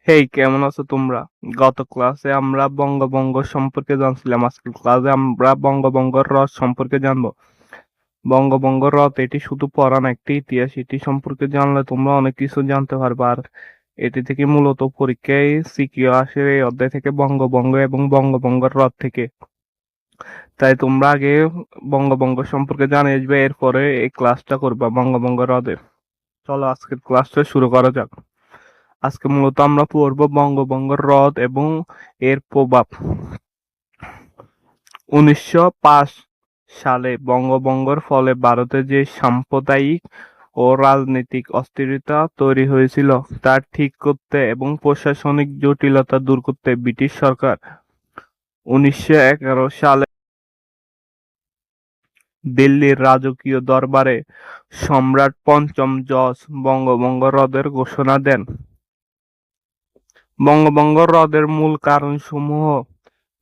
হেই, কেমন আছো তোমরা? গত ক্লাসে আমরা বঙ্গভঙ্গ সম্পর্কে জানছিলাম। আজকের ক্লাসে আমরা বঙ্গভঙ্গের রদ সম্পর্কে জানবো। বঙ্গভঙ্গ রদ এটি শুধু পড়া না, একটি ইতিহাস। এটি সম্পর্কে জানলে তোমরা অনেক কিছু জানতে পারবে। আর এটি থেকে মূলত পরীক্ষায় সিকিউ আসে এই অধ্যায় থেকে, বঙ্গভঙ্গ এবং বঙ্গভঙ্গের রদ থেকে। তাই তোমরা আগে বঙ্গভঙ্গ সম্পর্কে জানিয়ে আসবে, এরপরে এই ক্লাসটা করবা বঙ্গভঙ্গ রদের। চলো আজকের ক্লাসটা শুরু করা যাক। আজকে মূলত আমরা পড়ব বঙ্গভঙ্গ রদ এবং এর প্রভাব। 1905 সালে বঙ্গভঙ্গের ফলে ভারতে যে সাম্প্রদায়িক ও রাজনৈতিক অস্থিরতা তৈরি হয়েছিল তা ঠিক করতে এবং প্রশাসনিক জটিলতা দূর করতে ব্রিটিশ সরকার 1911 সালে দিল্লির রাজকীয় দরবারে সম্রাট পঞ্চম জর্জ বঙ্গভঙ্গ রদের ঘোষণা দেন। বঙ্গভঙ্গ রদের মূল কারণসমূহ।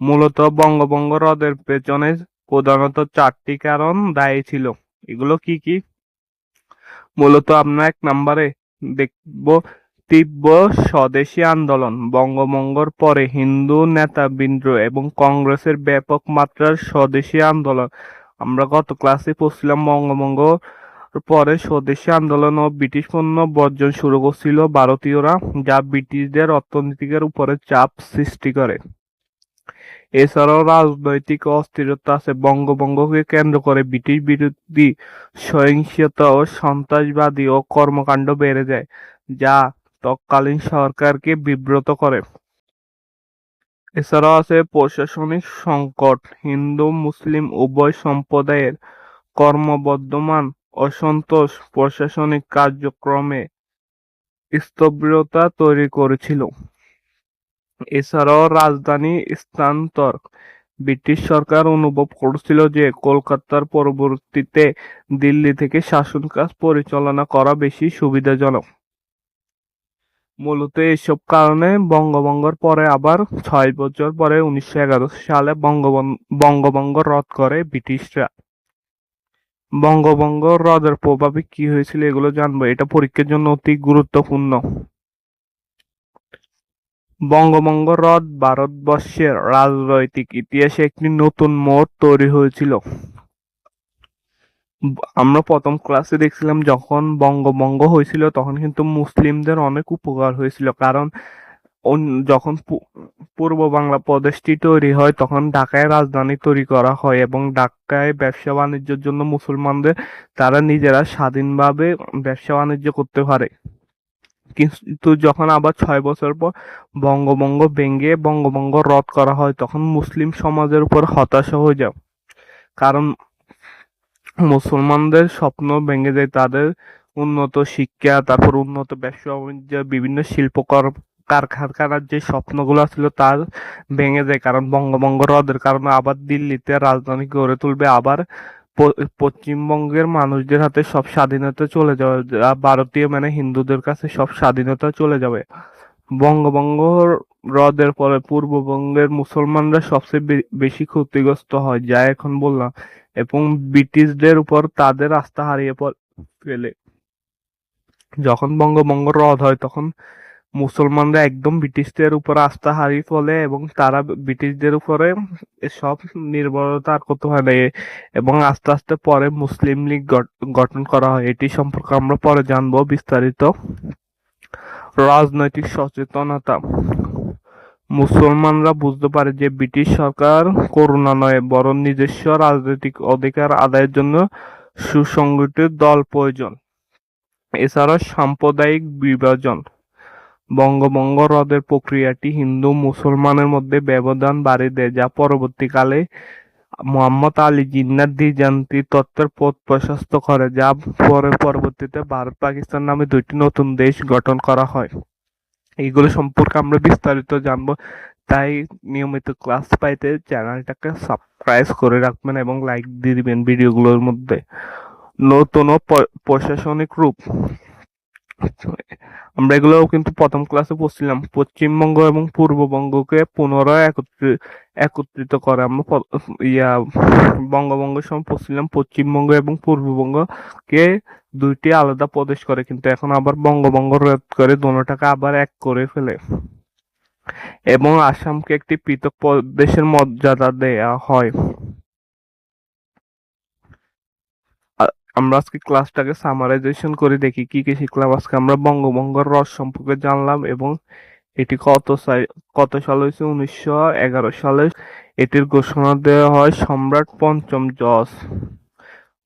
মূলত বঙ্গভঙ্গ রদের পেছনে প্রধানত চারটি কারণ দায়ী ছিল। এগুলো কি কি? মূলত আমরা এক নম্বরে দেখব তীব্র স্বদেশী আন্দোলন। বঙ্গভঙ্গের পরে হিন্দু নেতৃবৃন্দ এবং কংগ্রেসের ব্যাপক মাত্রার স্বদেশী আন্দোলন। আমরা গত ক্লাসে পড়ছিলাম বঙ্গভঙ্গ পরে স্বদেশী আন্দোলন ও ব্রিটিশ পণ্য বর্জন শুরু করছিল ভারতীয়রা, যা ব্রিটিশদের অর্থনীতির উপরে চাপ সৃষ্টি করে। এছাড়াও রাজনৈতিক অস্থিরতা আছে। বঙ্গভঙ্গকে কেন্দ্র করে ব্রিটিশ বিরোধী সহিংসতা ও সন্ত্রাসবাদী ও কর্মকাণ্ড বেড়ে যায়, যা তৎকালীন সরকারকে বিব্রত করে। এছাড়াও আছে প্রশাসনিক সংকট। হিন্দু মুসলিম উভয় সম্প্রদায়ের ক্রমবর্ধমান অসন্তোষ প্রশাসনিক কার্যক্রমে স্থবিরতা তৈরি করেছিল। এছাড়াও রাজধানী স্থানান্তর। ব্রিটিশ সরকার অনুভব করেছিল যে কলকাতার পরিবর্তে দিল্লি থেকে শাসনকাজ পরিচালনা করা বেশি সুবিধাজনক। মূলত এসব কারণে বঙ্গভঙ্গের পরে আবার 6 বছর পরে 1911 সালে বঙ্গভঙ্গ রদ করে ব্রিটিশরা। বঙ্গভঙ্গ রদের প্রভাবে কি হয়েছিল এগুলো জানবো, এটা পরীক্ষার জন্য অতি গুরুত্বপূর্ণ। বঙ্গভঙ্গ রদ ভারতবর্ষের রাজনৈতিক ইতিহাসে একটি নতুন মোড় তৈরি হয়েছিল। আমরা প্রথম ক্লাসে দেখছিলাম যখন বঙ্গভঙ্গ হয়েছিল তখন কিন্তু মুসলিমদের অনেক উপকার হয়েছিল, কারণ যখন পূর্ব বাংলা প্রদেশটি তৈরি হয় তখন ঢাকায় রাজধানী তৈরি করা হয় এবং ঢাকায় ব্যবসা বাণিজ্যের জন্য মুসলমানদের তারা নিজেরা স্বাধীনভাবে ব্যবসা বাণিজ্য করতে পারে। কিন্তু যখন আবার 6 বছর পর বঙ্গভঙ্গ ভেঙে বঙ্গভঙ্গ রদ করা হয় তখন মুসলিম সমাজের উপর হতাশা হয়ে যায়, কারণ মুসলমানদের স্বপ্ন ভেঙে যায়। তাদের উন্নত শিক্ষা, তারপর উন্নত ব্যবসা বাণিজ্য, বিভিন্ন শিল্প কারখানার যে স্বপ্নগুলো ছিল তা ভেঙে যায়, কারণ বঙ্গভঙ্গ রদের কারণে আবার দিল্লিতে রাজধানী গড়ে তুলবে, আবার পশ্চিমবঙ্গের মানুষদের হাতে সব স্বাধীনতা চলে যাবে, ভারতীয় মানে হিন্দুদের কাছে সব স্বাধীনতা চলে যাবে। বঙ্গভঙ্গ রদের পরে পূর্ববঙ্গের মুসলমানরা সবচেয়ে বেশি ক্ষতিগ্রস্ত হয়, যা এখন বললাম, এবং ব্রিটিশদের উপর তাদের আস্থা হারিয়ে ফেলে। যখন বঙ্গভঙ্গ রদ হয় তখন মুসলমানরা একদম ব্রিটিশদের উপর আস্থা হারিয়ে ফেলে এবং তারা ব্রিটিশদের উপরে সব নির্ভরতা আর করতে হয় না। এবং আস্তে আস্তে পরে মুসলিম লীগ গঠন করা হয়। এটি সম্পর্কে আমরা পরে জানবো বিস্তারিত। রাজনৈতিক সচেতনতা। মুসলমানরা বুঝতে পারে যে ব্রিটিশ সরকার করুণা নয়, বরং নিজস্ব রাজনৈতিক অধিকার আদায়ের জন্য সুসংগঠিত দল প্রয়োজন। এছাড়া সাম্প্রদায়িক বিভাজন। বঙ্গভঙ্গ রদের প্রক্রিয়াটি হিন্দু মুসলমানের মধ্যে ব্যবধান বাড়িয়ে দেয়, যা পরবর্তীকালে মোহাম্মদ আলী জিন্নাহর দ্বিজাতি তত্ত্বের পথ প্রশস্ত করে, যা পরবর্তীতে ভারত পাকিস্তান নামে দুইটি নতুন দেশ গঠন করা হয়। এইগুলো সম্পর্কে আমরা বিস্তারিত জানবো, তাই নিয়মিত ক্লাস পাইতে চ্যানেলটাকে সাবস্ক্রাইব করে রাখবেন এবং লাইক দিয়ে দিবেন ভিডিওগুলোর মধ্যে। নতুন ও প্রশাসনিক রূপ। আমরা এগুলোও কিন্তু প্রথম ক্লাসে পড়ছিলাম। পশ্চিমবঙ্গ এবং পূর্ববঙ্গকে পুনরায় একত্রিত করে। আমরা বঙ্গবঙ্গের সময় পড়ছিলাম পশ্চিমবঙ্গ এবং পূর্ববঙ্গকে দুইটি আলাদা প্রদেশ করে, কিন্তু এখন আবার বঙ্গবঙ্গ রদ করে দোনোটাকে আবার এক করে ফেলে। এবং আসামকে একটি পৃথক প্রদেশের মর্যাদা দেয়া হয়। আমরা আজকে ক্লাসটাকে সামারাইজেশন করে দেখি কি কি শিখলাম। আজকে আমরা বঙ্গভঙ্গের রদ সম্পর্কে জানলাম এবং এটি কত সালে হয়েছে? 1911 সালে এটির ঘোষণা দেওয়া হয় সম্রাট পঞ্চম জর্জ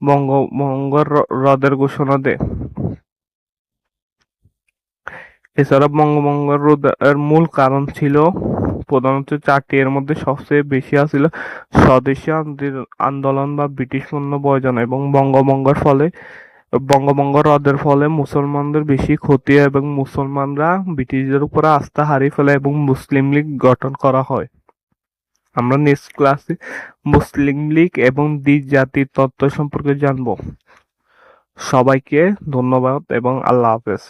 বঙ্গভঙ্গ হ্রদের ঘোষণা দেয়। এছাড়া বঙ্গভঙ্গ রোধের মূল কারণ ছিল প্রধানত চারটি, এর মধ্যে সবচেয়ে বেশি ছিল স্বদেশী আন্দোলন বা ব্রিটিশ পণ্য বর্জন এবং বঙ্গভঙ্গ রদের ফলে মুসলমানদের বেশি ক্ষতি হয় এবং মুসলমানরা ব্রিটিশদের উপর আস্থা হারিয়ে ফেলে এবং মুসলিম লীগ গঠন করা হয়। আমরা নেক্সট ক্লাসে মুসলিম লীগ এবং দ্বীপ জাতির তত্ত্ব সম্পর্কে জানব। সবাইকে ধন্যবাদ এবং আল্লাহ হাফেজ।